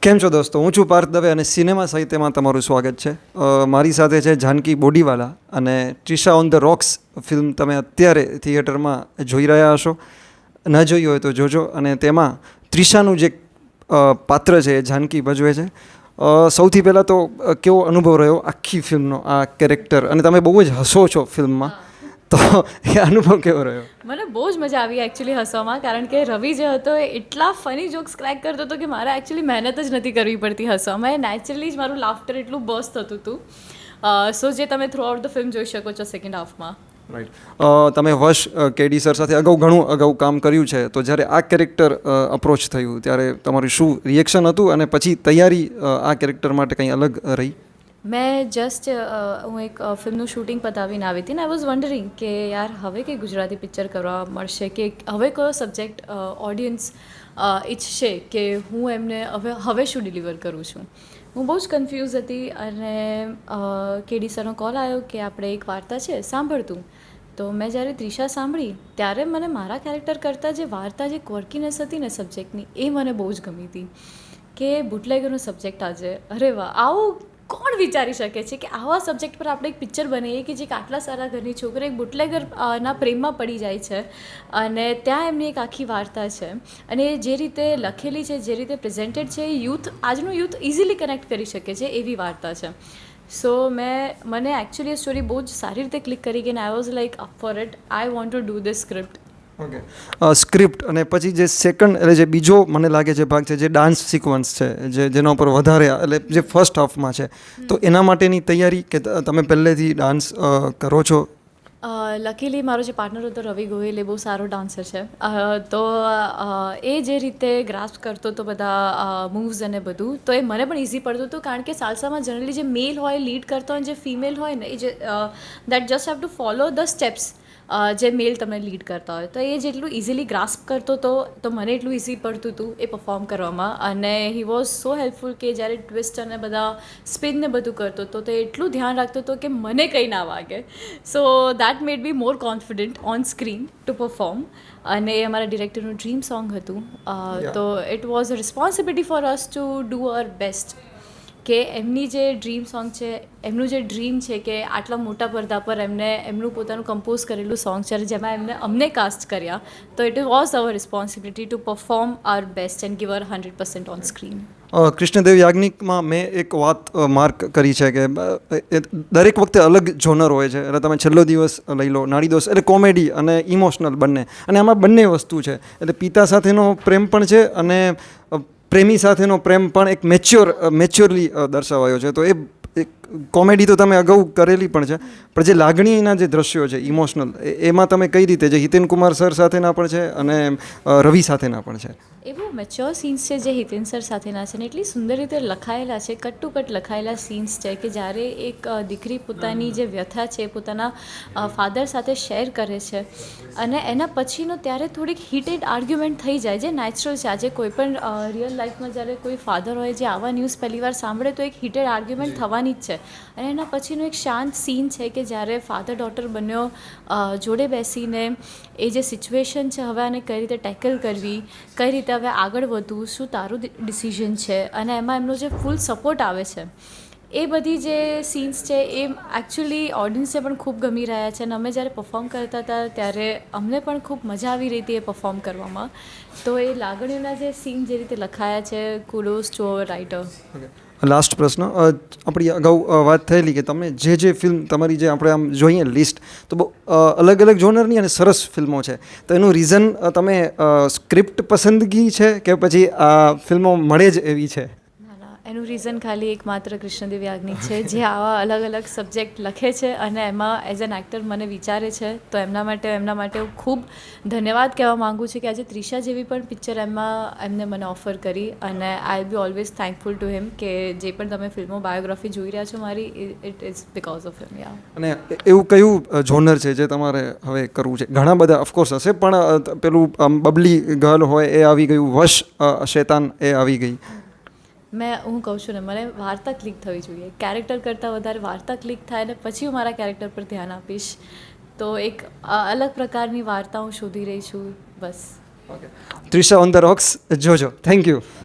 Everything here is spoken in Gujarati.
કેમ છો દોસ્તો, હું છું પાર્થ દવે અને સિનેમા સાહિત્યમાં તમારું સ્વાગત છે. મારી સાથે છે જાનકી બોડીવાલા અને Treesa on the rocks film તમે અત્યારે થિયેટરમાં જોઈ રહ્યા હશો. ન જોઈ હોય તો જોજો. અને તેમાં ત્રિશાનું જે પાત્ર છે એ જાનકી ભજવે છે. સૌથી પહેલાં તો કેવો અનુભવ રહ્યો આખી ફિલ્મનો, આ કેરેક્ટર, અને તમે બહુ જ હસો છો ફિલ્મમાં, તો એ અનુભવ કેવો રહ્યો? મને બહુ જ મજા આવી એકચ્યુઅલી હસવામાં, કારણ કે રવિ જે હતો એ એટલા ફની જોક્સ ક્રેક કરતો હતો કે મારે એકચ્યુઅલી મહેનત જ નથી કરવી પડતી હસવામાં. એ નેચરલી જ મારું લાફ્ટર એટલું બર્સ્ટ થતું હતું. સો જે તમે થ્રુ આઉટ ધ ફિલ્મ જોઈ શકો છો સેકન્ડ હાફમાં. રાઈટ. તમે વશ કેડી સર સાથે ઘણું અગાઉ કામ કર્યું છે, તો જ્યારે આ કેરેક્ટર અપ્રોચ થયું ત્યારે તમારું શું રિએક્શન હતું, અને પછી તૈયારી આ કેરેક્ટર માટે કંઈ અલગ રહી? મેં જસ્ટ હું એક ફિલ્મનું શૂટિંગ પતાવીને આવી હતી ને આઈ વોઝ વન્ડરિંગ કે યાર હવે કંઈ ગુજરાતી પિક્ચર કરવા મળશે, કે હવે કયો સબ્જેક્ટ ઓડિયન્સ ઈચ્છશે કે હું એમને હવે શું ડિલિવર કરું છું. હું બહુ જ કન્ફ્યુઝ હતી અને કેડી સરનો કોલ આવ્યો કે આપણે એક વાર્તા છે સાંભળતું. તો મેં જ્યારે ત્રિશા સાંભળી ત્યારે મને મારા કેરેક્ટર કરતાં જે વાર્તા, જે ક્વર્કીનેસ હતી ને સબ્જેક્ટની, એ મને બહુ જ ગમી હતી. કે બુટલેગરનો સબ્જેક્ટ આજે, અરે વાહ, આવું કોણ વિચારી શકે છે કે આવા સબ્જેક્ટ પર આપણે એક પિક્ચર બનાવીએ કે જે આટલા સારા ઘરની છોકરી એક બુટલેગર ના પ્રેમમાં પડી જાય છે અને ત્યાં એમની એક આખી વાર્તા છે. અને જે રીતે લખેલી છે, જે રીતે પ્રેઝન્ટેડ છે, આજનું યુથ ઇઝીલી કનેક્ટ કરી શકે છે એવી વાર્તા છે. સો મને એકચ્યુઅલી એ સ્ટોરી બહુ જ સારી રીતે ક્લિક કરી કે I was like up four it. I want to do this script. Okay. Script અને પછી જે સેકન્ડ, એટલે જે બીજો મને લાગે છે ભાગ છે, જે ડાન્સ સિક્વન્સ છે, જેના ઉપર વધારે, એટલે જે ફર્સ્ટ હાફમાં છે, તો એના માટેની તૈયારી કે તમે પહેલેથી ડાન્સ કરો છો? લકીલી મારો જે પાર્ટનર હતો રવિ ગોહિલ, એ બહુ સારો ડાન્સર છે. તો એ જે રીતે ગ્રાસ્પ કરતો હતો બધા મૂવ્સ અને બધું, તો એ મને પણ ઇઝી પડતું હતું, કારણ કે સાલસામાં જનરલી જે મેલ હોય લીડ કરતો હોય, જે ફિમેલ હોય ને, એ જે that just have to follow the steps જે મેલ તમને લીડ કરતા હોય, તો એ જેટલું ઇઝીલી ગ્રાસ્પ કરતો હતો તો મને એટલું ઇઝી પડતું હતું એ પરફોર્મ કરવામાં. અને હી વોઝ સો હેલ્પફુલ કે જ્યારે ટ્વિસ્ટ અને બધા સ્પિન ને બધું કરતો હતો તો એટલું ધ્યાન રાખતો હતો કે મને કંઈ ના વાગે. So that made be more confident on screen to perform. અને એ અમારા ડિરેક્ટરનું ડ્રીમ સોંગ હતું. તો it was a responsibility for us to do our best કે એમની જે ડ્રીમ સોંગ છે, એમનું જે ડ્રીમ છે કે આટલા મોટા પડદા પર એમનું પોતાનું કમ્પોઝ કરેલું સોંગ છે, જેમાં અમને કાસ્ટ કર્યા, તો it was our responsibility to perform our best and give our 100% on screen. Krishnadev યાજ્ઞિકમાં મેં એક વાત માર્ક કરી છે કે દરેક વખતે અલગ જોનર હોય છે. એટલે તમે છેલ્લો દિવસ લઈ લો, નાડી દોષ, એટલે કોમેડી અને ઇમોશનલ બંને, અને આમાં બંને વસ્તુ છે. એટલે પિતા સાથેનો પ્રેમ પણ છે અને પ્રેમી સાથેનો પ્રેમ પણ એક મેચ્યોરલી દર્શાવાયો છે. તો એ કોમેડી તો તમે અગાઉ કરેલી પણ છે, પણ જે લાગણીના જે દ્રશ્યો છે ઇમોશનલ, એમાં તમે કઈ રીતે, જે હિતેન કુમાર સર સાથેના પણ છે અને રવિ સાથેના પણ છે, એ બહુ મેચ્યોર સીન્સ છે જે હિતેન સર સાથેના છે, ને એટલી સુંદર રીતે લખાયેલા છે, કટ ટુ કટ લખાયેલા સીન્સ છે કે જ્યારે એક દીકરી પોતાની જે વ્યથા છે પોતાના ફાધર સાથે શેર કરે છે અને એના પછીનો ત્યારે થોડીક હીટેડ આર્ગ્યુમેન્ટ થઈ જાય, જે નેચરલ છે. આજે કોઈ પણ રિયલ લાઈફમાં જ્યારે કોઈ ફાધર હોય જે આવા ન્યૂઝ પહેલી વાર સાંભળે તો એક હીટેડ આર્ગ્યુમેન્ટ થવાની જ છે. અને એના પછીનો એક શાંત સીન છે કે જ્યારે ફાધર ડોટર બંનેઓ જોડે બેસીને એ જે સિચ્યુએશન છે, હવે આને કઈ રીતે ટેકલ કરવી, કઈ રીતે હવે આગળ વધવું, શું તારું ડિસિઝન છે, અને એમાં એમનો જે ફૂલ સપોર્ટ આવે છે, એ બધી જે સીન્સ છે એ એકચ્યુઅલી ઓડિયન્સને પણ ખૂબ ગમી રહ્યા છે. અને અમે જ્યારે પરફોર્મ કરતા હતા ત્યારે અમને પણ ખૂબ મજા આવી રહી હતી એ પરફોર્મ કરવામાં. તો એ લાગણીઓના જે સીન જે રીતે લખાયા છે, કુડોઝ ટુ અવર રાઇટર. લાસ્ટ પ્રશ્ન, આપણી અગાઉ વાત થયેલી કે તમે જે ફિલ્મ તમારી, જે આપણે આમ જોઈએ લિસ્ટ, તો બહુ અલગ અલગ જોનરની અને સરસ ફિલ્મો છે. તો એનું રીઝન તમે સ્ક્રિપ્ટ પસંદગી છે કે પછી આ ફિલ્મો મળે જ એવી છે? એનું રીઝન ખાલી એકમાત્ર કૃષ્ણદેવ યાજ્ઞિક છે, જે આવા અલગ અલગ સબ્જેક્ટ લખે છે અને એમાં એઝ એન એક્ટર મને વિચારે છે. તો એમના માટે હું ખૂબ ધન્યવાદ કહેવા માગું છું કે આજે ત્રિશા જેવી પણ પિક્ચર એમને મને ઓફર કરી. અને આઈ બી ઓલવેઝ થેન્કફુલ ટુ હિમ કે જે પણ તમે ફિલ્મો બાયોગ્રાફી જોઈ રહ્યા છો મારી, it is because of him. Yeah. અને એવું કયું જોનર છે જે તમારે હવે કરવું છે? ઘણા બધા ઓફકોર્સ હશે, પણ પેલું બબલી ગર્લ હોય એ આવી ગયું, વશ શેતાન એ આવી ગઈ. હું કહું છું ને, મને વાર્તા ક્લિક થવી જોઈએ. કેરેક્ટર કરતાં વધારે વાર્તા ક્લિક થાય ને પછી હું મારા કેરેક્ટર પર ધ્યાન આપીશ. તો એક અલગ પ્રકારની વાર્તા હું શોધી રહી છું, બસ. ત્રિશા ઓન ધ રોક્સ જોજો. Thank you.